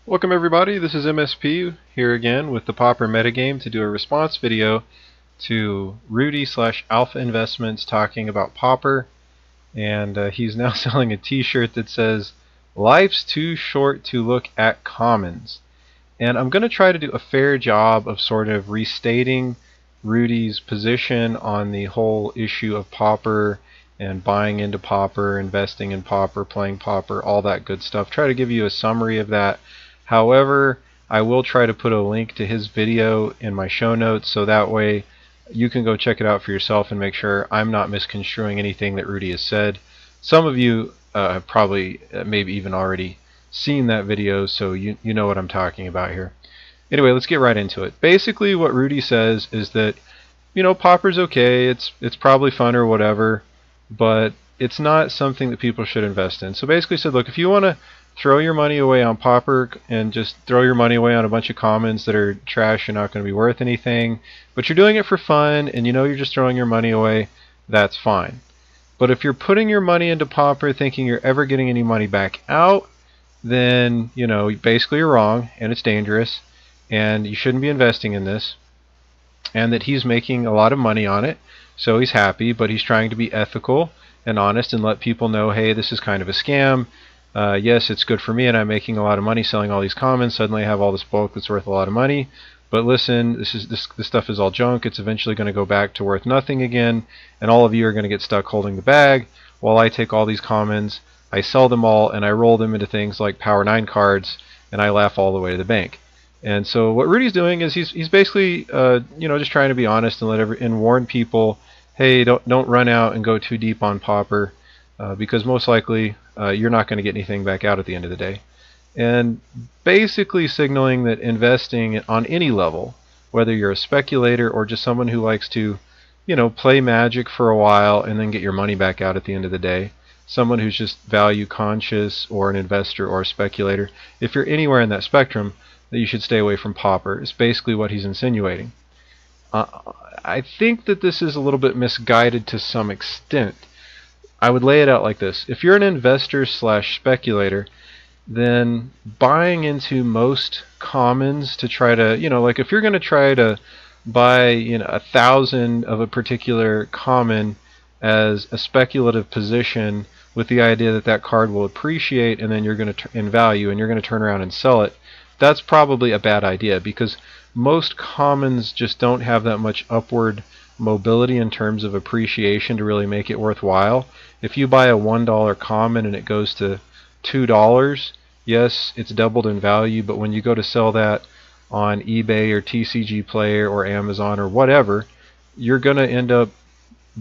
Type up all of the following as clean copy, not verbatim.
Welcome everybody, this is MSP here again with the Pauper metagame to do a response video to Rudy/Alpha Investments talking about Pauper, and he's now selling a t-shirt that says "Life's too short to look at commons." And I'm going to try to do a fair job of sort of restating Rudy's position on the whole issue of Pauper and buying into Pauper, investing in Pauper, playing Pauper, all that good stuff. Try to give you a summary of that. However, I will try to put a link to his video in my show notes so that way you can go check it out for yourself and make sure I'm not misconstruing anything that Rudy has said. Some of you have probably maybe even already seen that video, so you know what I'm talking about here. Anyway, let's get right into it. Basically what Rudy says is that, you know, Pauper's okay, it's probably fun or whatever, but it's not something that people should invest in. So basically said, look, if you want to throw your money away on Pauper and just throw your money away on a bunch of commons that are trash and not going to be worth anything, but you're doing it for fun and you know you're just throwing your money away, that's fine. But if you're putting your money into Pauper thinking you're ever getting any money back out, then, you know, basically you're wrong and it's dangerous and you shouldn't be investing in this, and that he's making a lot of money on it, so he's happy, but he's trying to be ethical and honest and let people know, hey, this is kind of a scam. Yes, it's good for me and I'm making a lot of money selling all these commons. Suddenly I have all this bulk that's worth a lot of money. But listen, this stuff is all junk. It's eventually going to go back to worth nothing again, and all of you are going to get stuck holding the bag while I take all these commons, I sell them all, and I roll them into things like Power 9 cards, and I laugh all the way to the bank. And so what Rudy's doing is he's basically you know, just trying to be honest and and warn people, hey, don't run out and go too deep on Pauper, because most likely you're not going to get anything back out at the end of the day. And basically signaling that investing on any level, whether you're a speculator or just someone who likes to, you know, play magic for a while and then get your money back out at the end of the day, someone who's just value conscious or an investor or a speculator, if you're anywhere in that spectrum, that you should stay away from Pauper is basically what he's insinuating. I think that this is a little bit misguided to some extent. I would lay it out like this. If you're an investor slash speculator, then buying into most commons to try to, you know, like if you're going to try to buy, you know, 1,000 of a particular common as a speculative position with the idea that that card will appreciate and then you're going to in value and you're going to turn around and sell it, that's probably a bad idea, because most commons just don't have that much upward mobility in terms of appreciation to really make it worthwhile. If you buy a $1 common and it goes to $2, yes, it's doubled in value, but when you go to sell that on eBay or TCG Player or Amazon or whatever, you're going to end up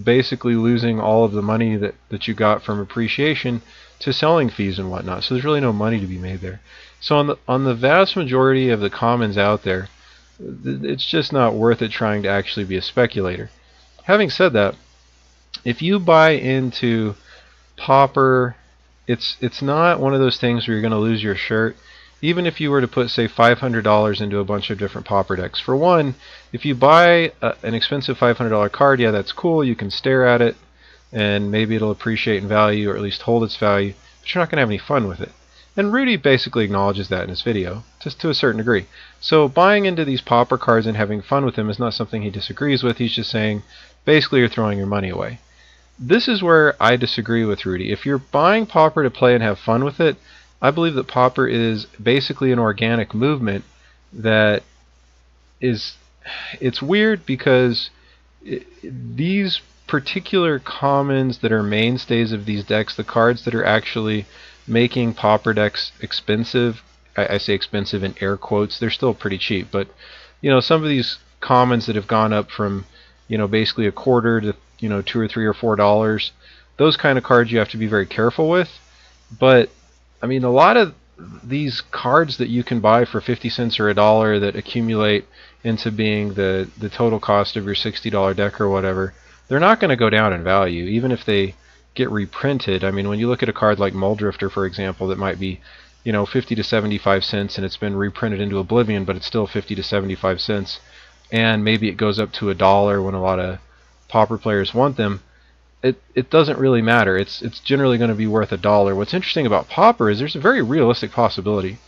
basically losing all of the money that you got from appreciation to selling fees and whatnot. So there's really no money to be made there. So on the vast majority of the commons out there, it's just not worth it trying to actually be a speculator. Having said that, if you buy into Pauper, it's not one of those things where you're going to lose your shirt. Even if you were to put, say, $500 into a bunch of different Pauper decks. For one, if you buy an expensive $500 card, yeah, that's cool. You can stare at it, and maybe it'll appreciate in value, or at least hold its value, but you're not going to have any fun with it. And Rudy basically acknowledges that in his video, just to a certain degree. So buying into these Pauper cards and having fun with them is not something he disagrees with. He's just saying, basically, you're throwing your money away. This is where I disagree with Rudy. If you're buying Pauper to play and have fun with it, I believe that Pauper is basically an organic movement that is, it's weird because these particular commons that are mainstays of these decks, the cards that are actually making Pauper decks expensive, I say expensive in air quotes, they're still pretty cheap, but you know, some of these commons that have gone up from, you know, basically a quarter to, you know, $2 or $3 or $4, those kind of cards you have to be very careful with. But I mean, a lot of these cards that you can buy for 50 cents or $1 that accumulate into being the total cost of your $60 deck or whatever, they're not going to go down in value, even if they get reprinted. I mean, when you look at a card like Muldrifter, for example, that might be, you know, 50 to 75 cents and it's been reprinted into oblivion, but it's still 50 to 75 cents, and maybe it goes up to $1 when a lot of Pauper players want them. It doesn't really matter. It's generally going to be worth $1. What's interesting about Pauper is there's a very realistic possibility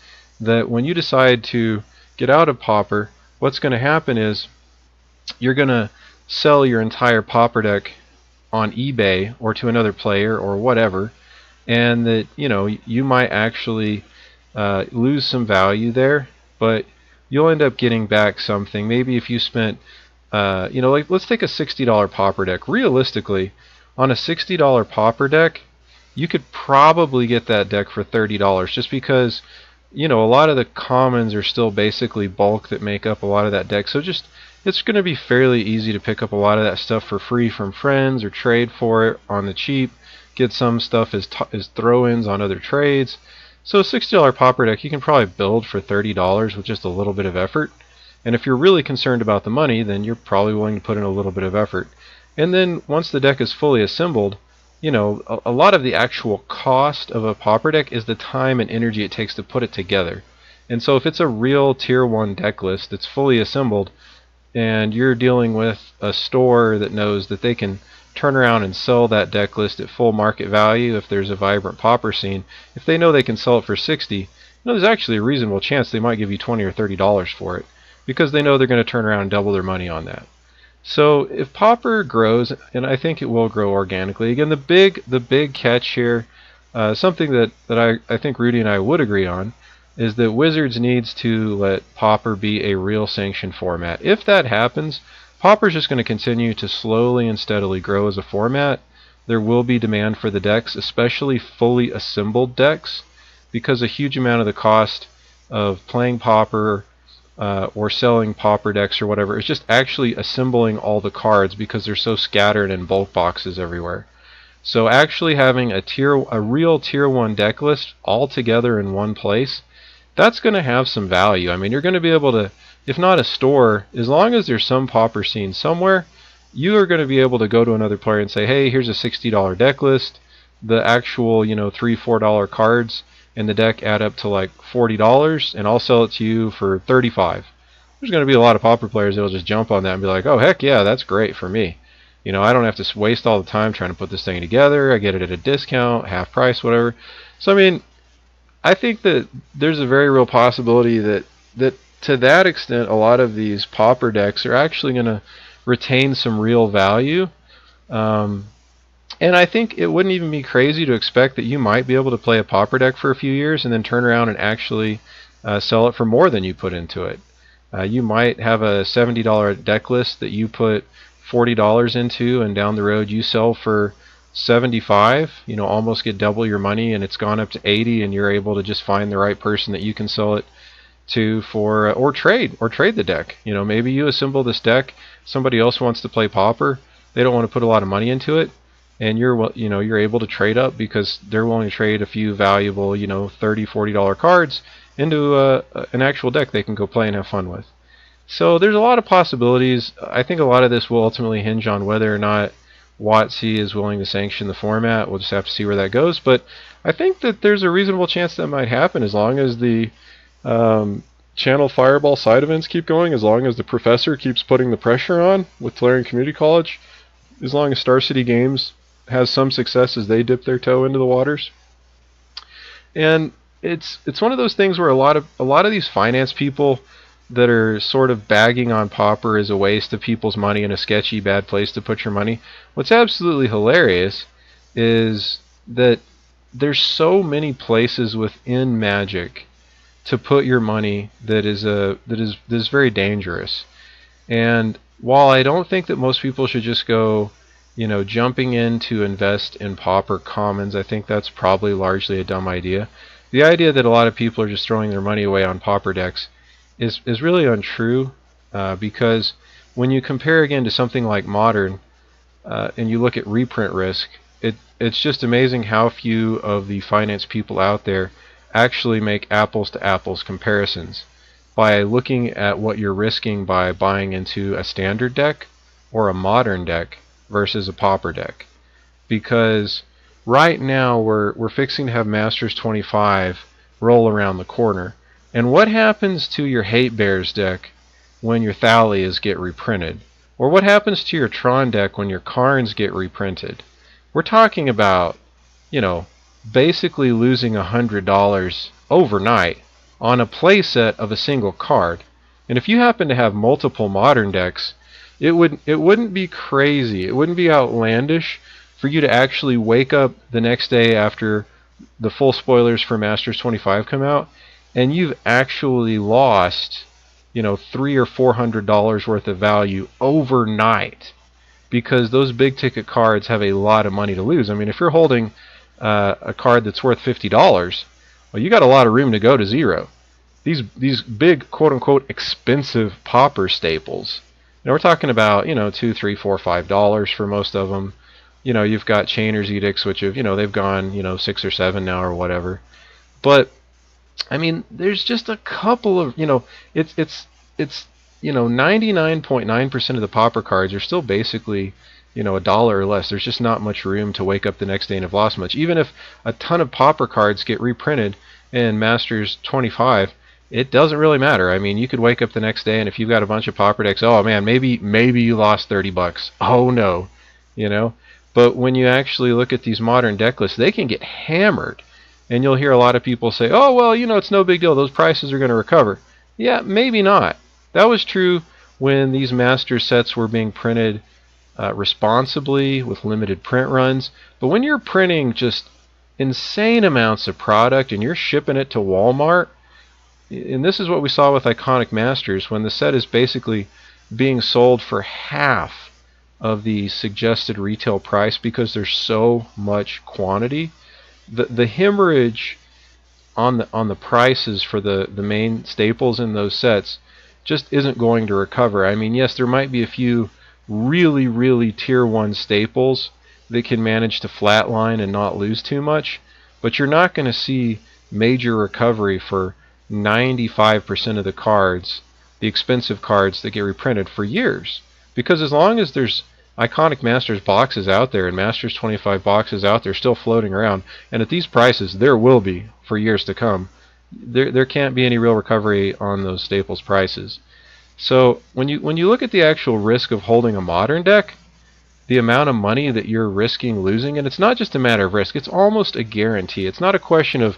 that when you decide to get out of Pauper, what's going to happen is you're going to sell your entire Pauper deck on eBay or to another player or whatever, and that you might actually lose some value there, but you'll end up getting back something. Maybe if you spent like let's take a $60 Pauper deck. Realistically, on a $60 Pauper deck, you could probably get that deck for $30 just because a lot of the commons are still basically bulk that make up a lot of that deck. So just it's going to be fairly easy to pick up a lot of that stuff for free from friends or trade for it on the cheap. Get some stuff as throw-ins on other trades. So a $60 Pauper deck you can probably build for $30 with just a little bit of effort. And if you're really concerned about the money, then you're probably willing to put in a little bit of effort. And then once the deck is fully assembled, a lot of the actual cost of a Pauper deck is the time and energy it takes to put it together. And so if it's a real tier 1 deck list that's fully assembled, and you're dealing with a store that knows that they can turn around and sell that deck list at full market value if there's a vibrant Pauper scene, if they know they can sell it for $60, there's actually a reasonable chance they might give you $20 or $30 for it, because they know they're going to turn around and double their money on that. So if Pauper grows, and I think it will grow organically, again, the big catch here, something that I think Rudy and I would agree on, is that Wizards needs to let Pauper be a real sanctioned format. If that happens, Pauper's just going to continue to slowly and steadily grow as a format. There will be demand for the decks, especially fully assembled decks, because a huge amount of the cost of playing Pauper or selling Pauper decks or whatever is just actually assembling all the cards because they're so scattered in bulk boxes everywhere. So actually having a real tier 1 deck list all together in one place, that's going to have some value. I mean, you're going to be able to, if not a store, as long as there's some Pauper scene somewhere, you are going to be able to go to another player and say, hey, here's a $60 deck list. The actual, $3, $4 cards in the deck add up to like $40, and I'll sell it to you for $35. There's going to be a lot of Pauper players that will just jump on that and be like, oh, heck yeah, that's great for me. I don't have to waste all the time trying to put this thing together. I get it at a discount, half price, whatever. So, I mean, I think that there's a very real possibility that to that extent, a lot of these Pauper decks are actually going to retain some real value. And I think it wouldn't even be crazy to expect that you might be able to play a Pauper deck for a few years and then turn around and actually sell it for more than you put into it. You might have a $70 deck list that you put $40 into, and down the road you sell for $75, almost get double your money, and it's gone up to $80, and you're able to just find the right person that you can sell it to for, or trade the deck. Maybe you assemble this deck, somebody else wants to play Pauper, they don't want to put a lot of money into it, and you're able to trade up because they're willing to trade a few valuable, $30, $40 cards into an actual deck they can go play and have fun with. So there's a lot of possibilities. I think a lot of this will ultimately hinge on whether or not WotC is willing to sanction the format. We'll just have to see where that goes. But I think that there's a reasonable chance that might happen as long as the Channel Fireball side events keep going, as long as the professor keeps putting the pressure on with Tolarian Community College, as long as Star City Games has some success as they dip their toe into the waters. And it's one of those things where a lot of these finance people that are sort of bagging on Pauper as a waste of people's money and a sketchy, bad place to put your money. What's absolutely hilarious is that there's so many places within Magic to put your money that is very dangerous. And while I don't think that most people should just go, jumping in to invest in Pauper commons, I think that's probably largely a dumb idea. The idea that a lot of people are just throwing their money away on Pauper decks is really untrue, because when you compare again to something like Modern, and you look at reprint risk, it's just amazing how few of the finance people out there actually make apples to apples comparisons by looking at what you're risking by buying into a standard deck or a Modern deck versus a Pauper deck. Because right now we're fixing to have Masters 25 roll around the corner. And what happens to your Hate Bears deck when your Thalias get reprinted? Or what happens to your Tron deck when your Karns get reprinted? We're talking about, basically losing $100 overnight on a playset of a single card. And if you happen to have multiple modern decks, it wouldn't be crazy, it wouldn't be outlandish for you to actually wake up the next day after the full spoilers for Masters 25 come out, and you've actually lost, you know, $300 or $400 worth of value overnight, because those big ticket cards have a lot of money to lose. I mean, if you're holding a card that's worth $50, well, you got a lot of room to go to zero. These big quote-unquote expensive Pauper staples, you know, we're talking about, you know, $2, $3, $4, $5 for most of them. You know, you've got Chainer's Edicts, which have, you know, they've gone, you know, 6 or 7 now or whatever. But I mean, there's just a couple of, you know, it's you know, 99.9% of the Pauper cards are still basically, you know, $1 or less. There's just not much room to wake up the next day and have lost much. Even if a ton of Pauper cards get reprinted in Masters 25, it doesn't really matter. I mean, you could wake up the next day, and if you've got a bunch of Pauper decks, oh man, maybe you lost $30. Oh no, you know. But when you actually look at these modern deck lists, they can get hammered. And you'll hear a lot of people say, oh, well, you know, it's no big deal. Those prices are going to recover. Yeah, maybe not. That was true when these master sets were being printed responsibly with limited print runs. But when you're printing just insane amounts of product and you're shipping it to Walmart, and this is what we saw with Iconic Masters, when the set is basically being sold for half of the suggested retail price because there's so much quantity, the hemorrhage on the prices for the main staples in those sets just isn't going to recover. I mean, yes, there might be a few really tier 1 staples that can manage to flatline and not lose too much, but you're not going to see major recovery for 95% of the cards, the expensive cards that get reprinted, for years. Because as long as there's Iconic Masters boxes out there and Masters 25 boxes out there still floating around, and at these prices there will be for years to come, there can't be any real recovery on those staples prices. So when you look at the actual risk of holding a modern deck, the amount of money that you're risking losing, and it's not just a matter of risk, it's almost a guarantee. It's not a question of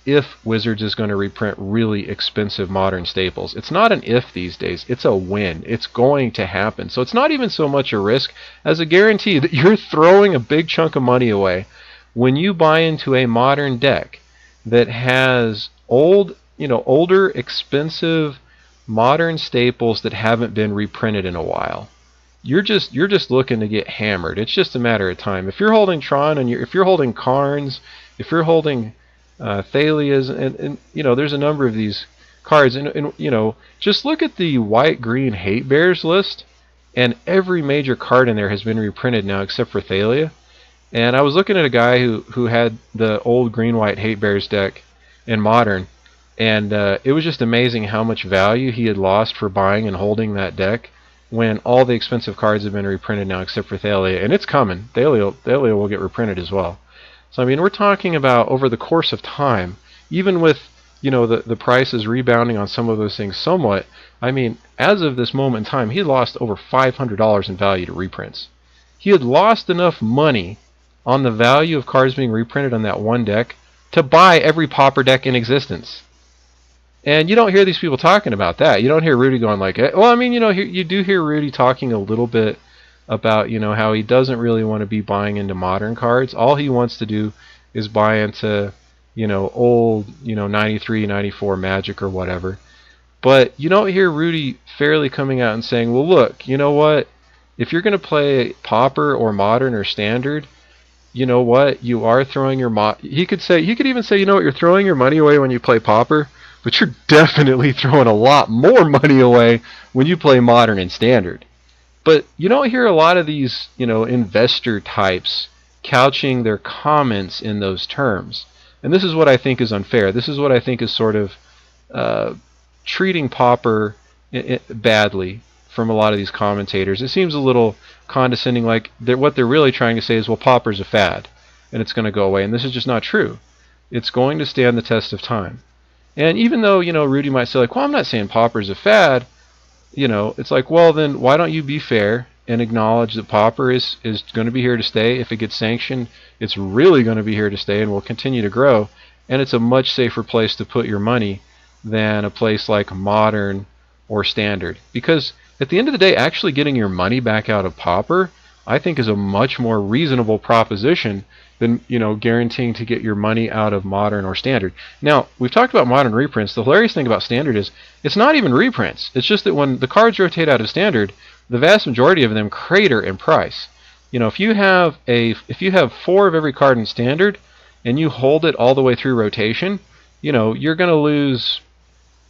if Wizards is going to reprint really expensive modern staples. It's not an if these days, it's a when. It's going to happen. So it's not even so much a risk as a guarantee that you're throwing a big chunk of money away when you buy into a modern deck that has older, expensive modern staples that haven't been reprinted in a while. You're just looking to get hammered. It's just a matter of time. If you're holding Tron, and if you're holding Karns, if you're holding Thalias, and you know, there's a number of these cards, and you know, just look at the white-green Hate Bears list, and every major card in there has been reprinted now except for Thalia. And I was looking at a guy who had the old green-white Hate Bears deck in Modern, and it was just amazing how much value he had lost for buying and holding that deck when all the expensive cards have been reprinted now except for Thalia. And it's coming. Thalia will get reprinted as well. So I mean, we're talking about over the course of time, even with, you know, the prices rebounding on some of those things somewhat, I mean, as of this moment in time, he lost over $500 in value to reprints. He had lost enough money on the value of cards being reprinted on that one deck to buy every Pauper deck in existence. And you don't hear these people talking about that. You don't hear Rudy going like, well, I mean, you know, you do hear Rudy talking a little bit about, you know, how he doesn't really want to be buying into modern cards. All he wants to do is buy into, you know, old, you know, 93, 94 Magic or whatever. But you don't hear Rudy fairly coming out and saying, well, look, you know what? If you're going to play Pauper or Modern or Standard, you know what? You are throwing your he could even say, you know what? You're throwing your money away when you play Pauper, but you're definitely throwing a lot more money away when you play Modern and Standard. But you don't hear a lot of these, you know, investor types couching their comments in those terms. And this is what I think is unfair. This is what I think is sort of treating Pauper badly from a lot of these commentators. It seems a little condescending, like what they're really trying to say is, well, Pauper's a fad and it's going to go away. And this is just not true. It's going to stand the test of time. And even though, you know, Rudy might say like, well, I'm not saying Pauper's a fad, you know, it's like, well, then why don't you be fair and acknowledge that Pauper is going to be here to stay. If it gets sanctioned, it's really going to be here to stay and will continue to grow. and it's a much safer place to put your money than a place like Modern or Standard. Because at the end of the day, actually getting your money back out of Pauper, I think, is a much more reasonable proposition than, guaranteeing to get your money out of Modern or Standard. Now, we've talked about Modern reprints. The hilarious thing about Standard is it's not even reprints. It's just that when the cards rotate out of Standard, the vast majority of them crater in price. If you have 4 of every card in Standard and you hold it all the way through rotation, you're going to lose.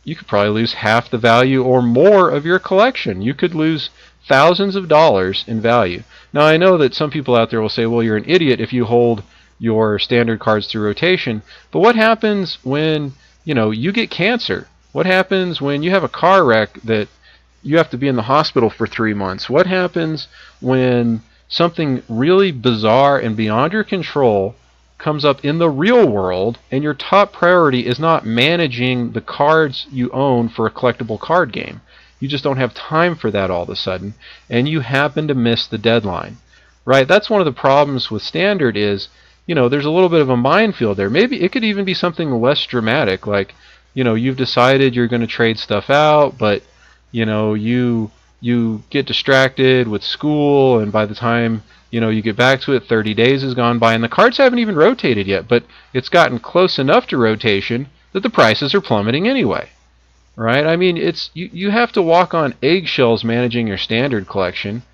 You could probably lose half the value or more of your collection. You could lose thousands of dollars in value. Now, I know that some people out there will say, well, you're an idiot if you hold your Standard cards through rotation. But what happens when, you get cancer? What happens when you have a car wreck that you have to be in the hospital for 3 months? What happens when something really bizarre and beyond your control comes up in the real world and your top priority is not managing the cards you own for a collectible card game? You just don't have time for that all of a sudden, and you happen to miss the deadline, right? That's one of the problems with Standard is, there's a little bit of a minefield there. Maybe it could even be something less dramatic, like, you've decided you're going to trade stuff out, but, you get distracted with school, and by the time, you get back to it, 30 days has gone by, and the cards haven't even rotated yet, but it's gotten close enough to rotation that the prices are plummeting anyway. Right? I mean, you have to walk on eggshells managing your Standard collection.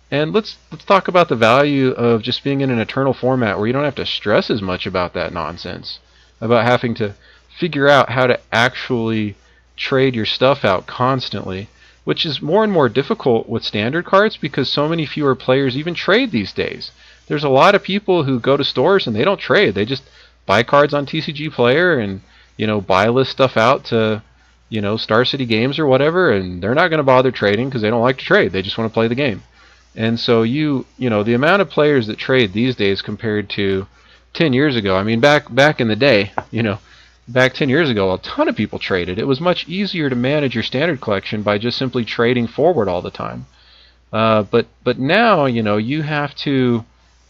And let's talk about the value of just being in an eternal format where you don't have to stress as much about that nonsense, about having to figure out how to actually trade your stuff out constantly, which is more and more difficult with Standard cards because so many fewer players even trade these days. There's a lot of people who go to stores and they don't trade. They just buy cards on TCG Player and, buy list stuff out to, Star City Games or whatever, and they're not going to bother trading because they don't like to trade. They just want to play the game. And so the amount of players that trade these days compared to 10 years ago, I mean, back in the day, back 10 years ago, a ton of people traded. It was much easier to manage your Standard collection by just simply trading forward all the time. But now, you have to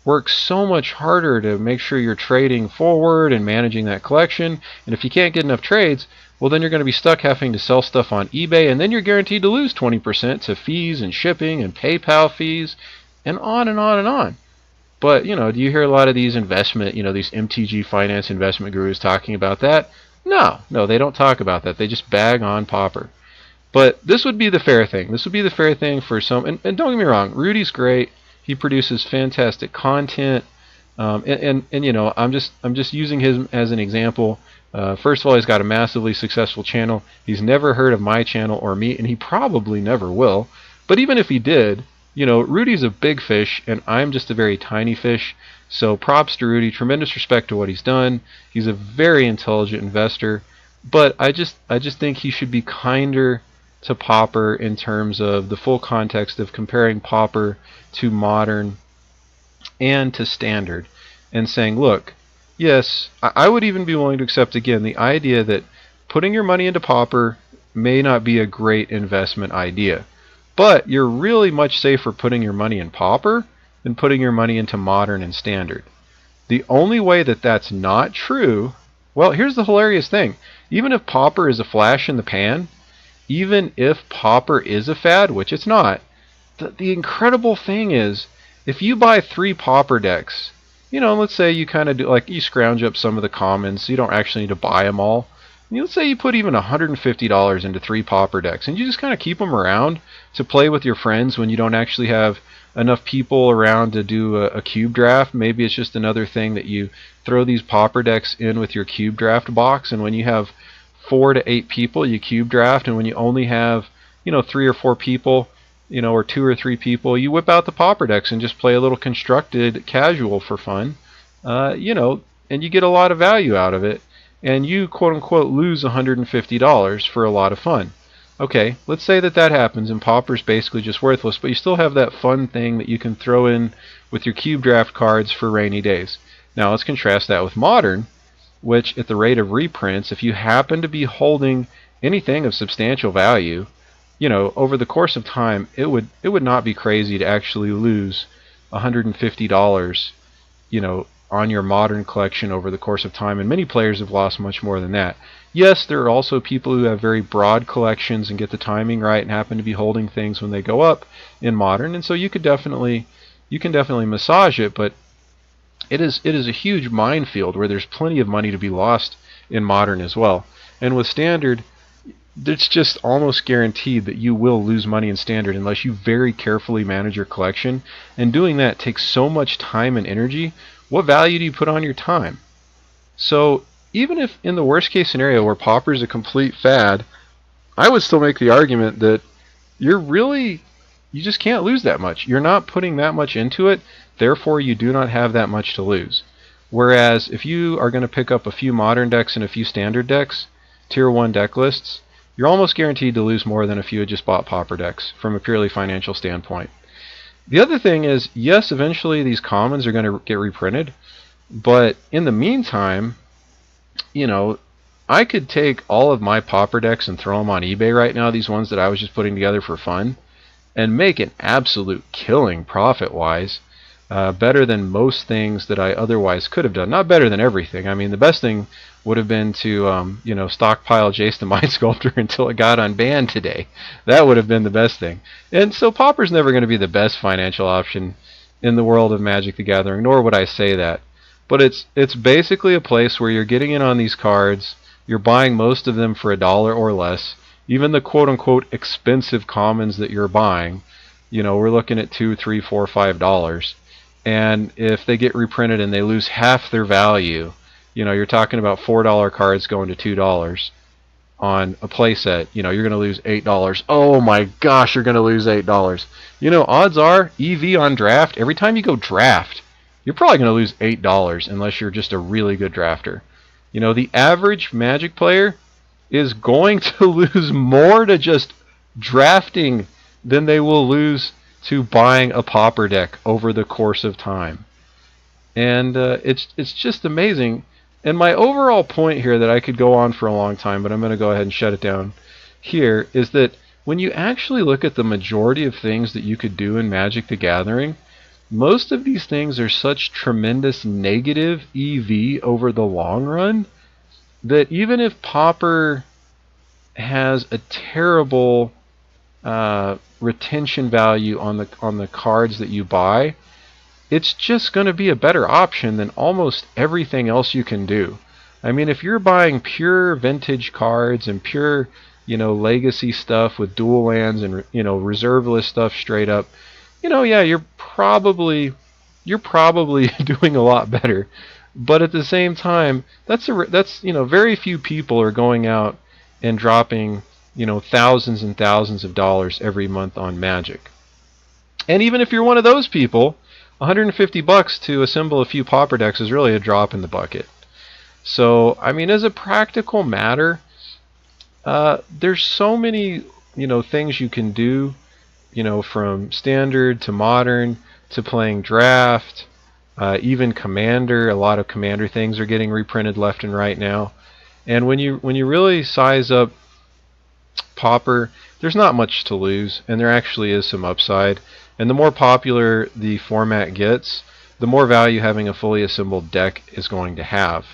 work so much harder to make sure you're trading forward and managing that collection. And if you can't get enough trades, well, then you're going to be stuck having to sell stuff on eBay, and then you're guaranteed to lose 20% to fees and shipping and PayPal fees, and on and on and on. But, do you hear a lot of these these MTG finance investment gurus talking about that? No, they don't talk about that. They just bag on Pauper. But this would be the fair thing. This would be the fair thing for some, and don't get me wrong, Rudy's great. He produces fantastic content. I'm just using him as an example. First of all, he's got a massively successful channel. He's never heard of my channel or me, and he probably never will. But even if he did, Rudy's a big fish, and I'm just a very tiny fish. So props to Rudy. Tremendous respect to what he's done. He's a very intelligent investor. But I just think he should be kinder to Pauper in terms of the full context of comparing Pauper to Modern and to Standard, and saying, look, yes, I would even be willing to accept, again, the idea that putting your money into Pauper may not be a great investment idea. But you're really much safer putting your money in Pauper than putting your money into Modern and Standard. The only way that that's not true, well, here's the hilarious thing. Even if Pauper is a flash in the pan, even if Pauper is a fad, which it's not, the incredible thing is, if you buy 3 Pauper decks, let's say you kind of do, like, you scrounge up some of the commons, so you don't actually need to buy them all. Let's say you put even $150 into 3 Pauper decks, and you just kind of keep them around to play with your friends when you don't actually have enough people around to do a cube draft. Maybe it's just another thing that you throw these Pauper decks in with your cube draft box, and when you have 4 to 8 people, you cube draft, and when you only have 3 or 4 people, or 2 or 3 people, you whip out the Pauper decks and just play a little constructed casual for fun, and you get a lot of value out of it, and you quote-unquote lose $150 for a lot of fun. Okay, let's say that happens and Pauper's basically just worthless, but you still have that fun thing that you can throw in with your cube draft cards for rainy days. Now let's contrast that with Modern, which at the rate of reprints, if you happen to be holding anything of substantial value, over the course of time, it would not be crazy to actually lose $150, on your modern collection over the course of time, and many players have lost much more than that. Yes, there are also people who have very broad collections and get the timing right and happen to be holding things when they go up in modern, and so you can definitely massage it, but it is a huge minefield where there's plenty of money to be lost in modern as well. And with standard, it's just almost guaranteed that you will lose money in standard unless you very carefully manage your collection, and doing that takes so much time and energy. What value do you put on your time? So even if in the worst case scenario where Pauper is a complete fad, I would still make the argument that you just can't lose that much. You're not putting that much into it, therefore you do not have that much to lose. Whereas if you are going to pick up a few modern decks and a few standard decks, tier 1 deck lists, you're almost guaranteed to lose more than if you had just bought Pauper decks from a purely financial standpoint. The other thing is, yes, eventually these commons are going to get reprinted, but in the meantime, you know, I could take all of my Pauper decks and throw them on eBay right now, these ones that I was just putting together for fun, and make an absolute killing profit-wise, better than most things that I otherwise could have done. Not better than everything. I mean, the best thing would have been to, stockpile Jace the Mind Sculptor until it got unbanned today. That would have been the best thing. And so Pauper's never going to be the best financial option in the world of Magic the Gathering, nor would I say that. But it's basically a place where you're getting in on these cards, you're buying most of them for $1 or less. Even the quote-unquote expensive commons that you're buying, we're looking at $2, $3, $4, $5. And if they get reprinted and they lose half their value, you're talking about $4 cards going to $2 on a playset. You're going to lose $8. Oh my gosh, you're going to lose $8. Odds are, EV on draft, every time you go draft, you're probably going to lose $8 unless you're just a really good drafter. The average Magic player is going to lose more to just drafting than they will lose to buying a Pauper deck over the course of time. And it's just amazing. And my overall point here that I could go on for a long time, but I'm going to go ahead and shut it down here, is that when you actually look at the majority of things that you could do in Magic the Gathering, most of these things are such tremendous negative EV over the long run that even if Pauper has a terrible retention value on the cards that you buy, it's just going to be a better option than almost everything else you can do. I mean, if you're buying pure vintage cards and pure, legacy stuff with dual lands and, reserve list stuff straight up, yeah, you're probably doing a lot better. But at the same time, that's very few people are going out and dropping, thousands and thousands of dollars every month on Magic. And even if you're one of those people, $150 to assemble a few Pauper decks is really a drop in the bucket. So, I mean, as a practical matter, there's so many, things you can do, from standard to modern to playing draft, even Commander. A lot of Commander things are getting reprinted left and right now. And when you really size up Pauper, there's not much to lose, and there actually is some upside. And the more popular the format gets, the more value having a fully assembled deck is going to have,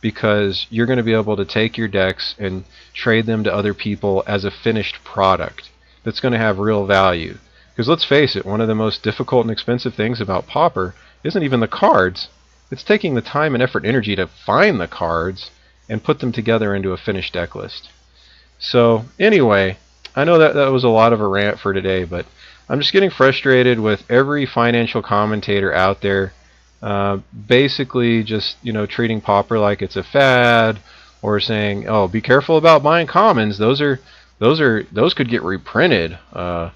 because you're going to be able to take your decks and trade them to other people as a finished product that's going to have real value. Because let's face it, one of the most difficult and expensive things about Pauper isn't even the cards. It's taking the time and effort and energy to find the cards and put them together into a finished deck list. So anyway, I know that was a lot of a rant for today, but I'm just getting frustrated with every financial commentator out there basically just treating Pauper like it's a fad, or saying, oh, be careful about buying commons, those could get reprinted, and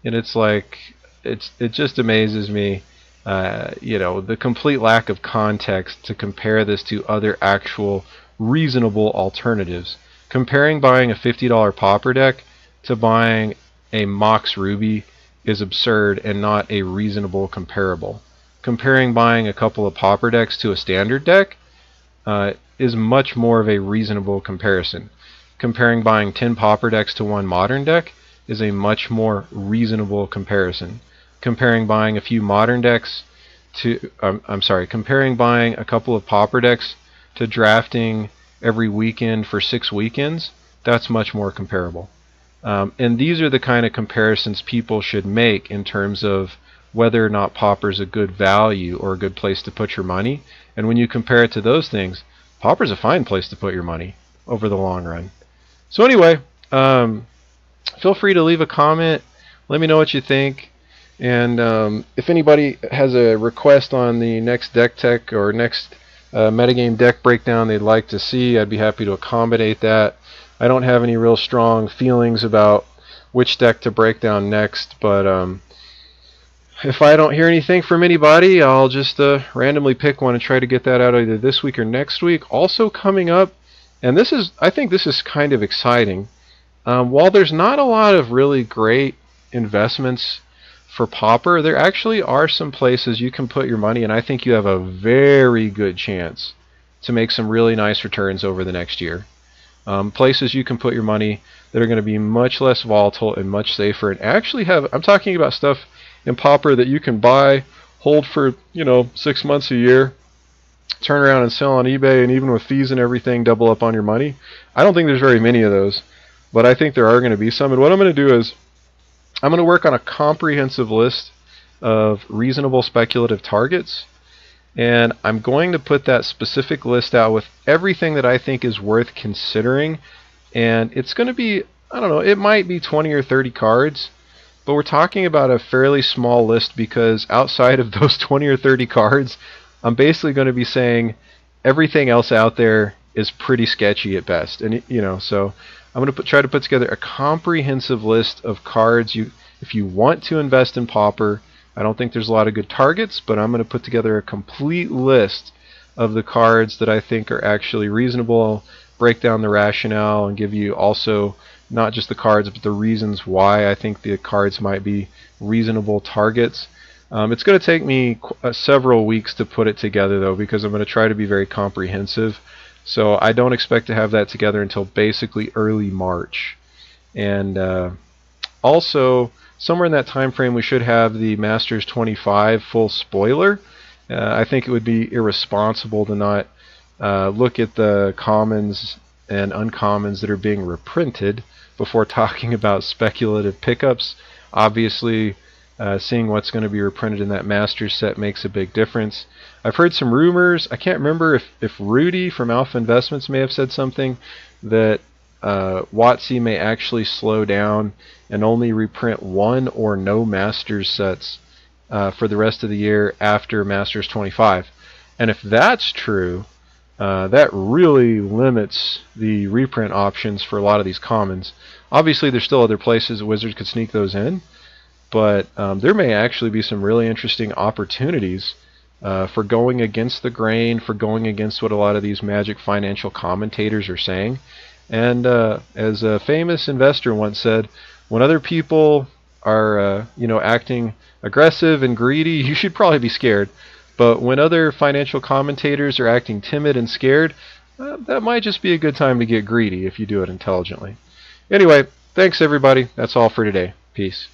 it's like it just amazes me the complete lack of context to compare this to other actual reasonable alternatives. Comparing buying a $50 Pauper deck to buying a Mox Ruby is absurd and not a reasonable comparable. Comparing buying a couple of Pauper decks to a standard deck is much more of a reasonable comparison. Comparing buying 10 Pauper decks to one modern deck is a much more reasonable comparison. Comparing buying a few modern decks to I'm sorry, comparing buying a couple of Pauper decks to drafting every weekend for 6 weekends, that's much more comparable. And these are the kind of comparisons people should make in terms of whether or not Pauper is a good value or a good place to put your money. And when you compare it to those things, Pauper's a fine place to put your money over the long run. So anyway, feel free to leave a comment. Let me know what you think. And if anybody has a request on the next deck tech or next metagame deck breakdown they'd like to see, I'd be happy to accommodate that. I don't have any real strong feelings about which deck to break down next, but if I don't hear anything from anybody, I'll just randomly pick one and try to get that out either this week or next week. Also coming up, and I think this is kind of exciting. While there's not a lot of really great investments for Pauper, there actually are some places you can put your money, and I think you have a very good chance to make some really nice returns over the next year. Places you can put your money that are going to be much less volatile and much safer, and actually I'm talking about stuff in Pauper that you can buy, hold for 6 months, a year, turn around and sell on eBay, and even with fees and everything, double up on your money. I don't think there's very many of those, but I think there are going to be some. And what I'm going to do is I'm going to work on a comprehensive list of reasonable speculative targets, and I'm going to put that specific list out with everything that I think is worth considering. And it's going to be, I don't know, it might be 20 or 30 cards, but we're talking about a fairly small list because outside of those 20 or 30 cards, I'm basically going to be saying everything else out there is pretty sketchy at best. And so I'm going to try to put together a comprehensive list of cards. If you want to invest in Pauper, I don't think there's a lot of good targets, but I'm going to put together a complete list of the cards that I think are actually reasonable, break down the rationale, and give you also not just the cards, but the reasons why I think the cards might be reasonable targets. It's going to take me several weeks to put it together, though, because I'm going to try to be very comprehensive. So I don't expect to have that together until basically early March. And also, somewhere in that time frame, we should have the Masters 25 full spoiler. I think it would be irresponsible to not look at the commons and uncommons that are being reprinted before talking about speculative pickups. Obviously, seeing what's going to be reprinted in that Masters set makes a big difference. I've heard some rumors. I can't remember if Rudy from Alpha Investments may have said something that WotC may actually slow down and only reprint one or no Masters sets for the rest of the year after Masters 25. And if that's true, that really limits the reprint options for a lot of these commons. Obviously, there's still other places Wizards could sneak those in, but there may actually be some really interesting opportunities for going against the grain, for going against what a lot of these Magic financial commentators are saying. And as a famous investor once said, when other people are acting aggressive and greedy, you should probably be scared. But when other financial commentators are acting timid and scared, that might just be a good time to get greedy if you do it intelligently. Anyway, thanks everybody. That's all for today. Peace.